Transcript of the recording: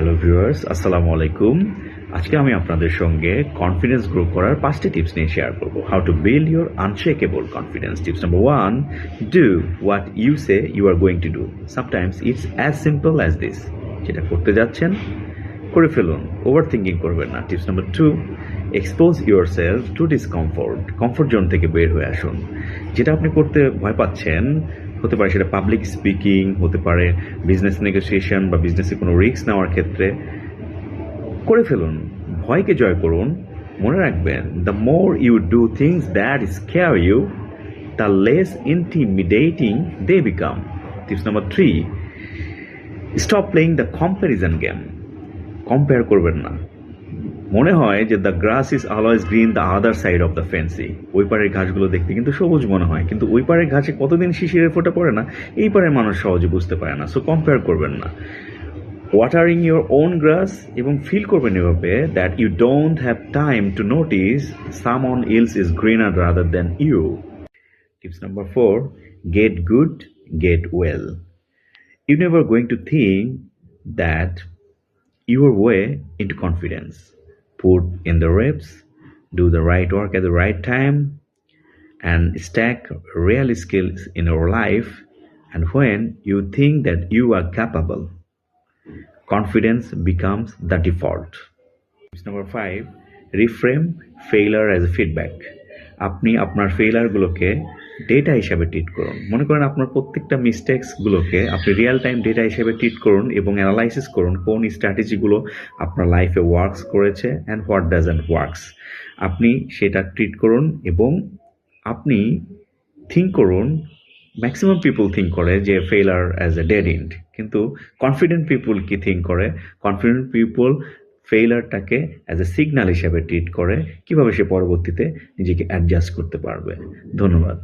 Hello viewers, আসসালামু আলাইকুম। আজকে আমি আপনাদের সঙ্গে কনফিডেন্স গ্রো করার 5টি টিপস নিয়ে শেয়ার করব। How to build your unshakeable confidence. Tips number 1, do what you say you are going to do. Sometimes it's as simple as this. যেটা করতে যাচ্ছেন করে ফেলুন, ওভার থিঙ্কিং করবেন না। Tips number 2, expose yourself to discomfort. Comfort zone থেকে বের হয়ে আসুন। যেটা আপনি করতে ভয় পাচ্ছেন, হতে পারে সেটা পাবলিক স্পিকিং, হতে পারে বিজনেস নেগোসিয়েশন বা বিজনেসে কোনো রিস্ক নেওয়ার ক্ষেত্রে, করে ফেলুন। ভয়কে জয় করুন। মনে রাখবেন, the more you do things that scare you, the less intimidating they become. Tips number 3, stop playing the comparison game. Compare করবেন না। মনে হয় যে the grass is always green the other side of the fence. ওই পারের ঘাসগুলো দেখতে কিন্তু সবুজ মনে হয়, কিন্তু ওই পারের ঘাসে কতদিন শিশিরের ফোঁটা পড়ে না, এই পারের মানুষ সহজে বুঝতে পারে না। সো কম্পেয়ার করবেন না। ওয়াটারিং ইউর ওন গ্রাস, এবং ফিল করবেন এভাবে that you don't have time to notice someone else is greener rather than you. Tips number 4, get good, get well. You never going to think that your way into confidence. Put in the reps, do the right work at the right time, and stack real skills in your life. And when you think that you are capable, confidence becomes the default. Tips number 5, reframe failure as a feedback. আপনি আপনার ফেইলারগুলোকে data হিসাবে treat করুন। মনে করেন আপনার প্রত্যেকটা মিস্টেক্সগুলোকে আপনি real time data হিসেবে ট্রিট করুন এবং অ্যানালাইসিস করুন কোন স্ট্র্যাটেজিগুলো আপনার লাইফে ওয়ার্কস করেছে অ্যান্ড হোয়াট ডাজন্ট ওয়ার্কস। আপনি সেটা ট্রিট করুন এবং আপনি থিঙ্ক করুন। ম্যাক্সিমাম পিপল থিঙ্ক করে যে failure as a dead end, কিন্তু কনফিডেন্ট পিপুল কি থিঙ্ক করে? কনফিডেন্ট পিপুল ফেইলারটাকে অ্যাজ এ সিগন্যাল হিসেবে ট্রিট করে, কিভাবে সে পরবর্তীতে নিজেকে অ্যাডজাস্ট করতে পারবে। ধন্যবাদ।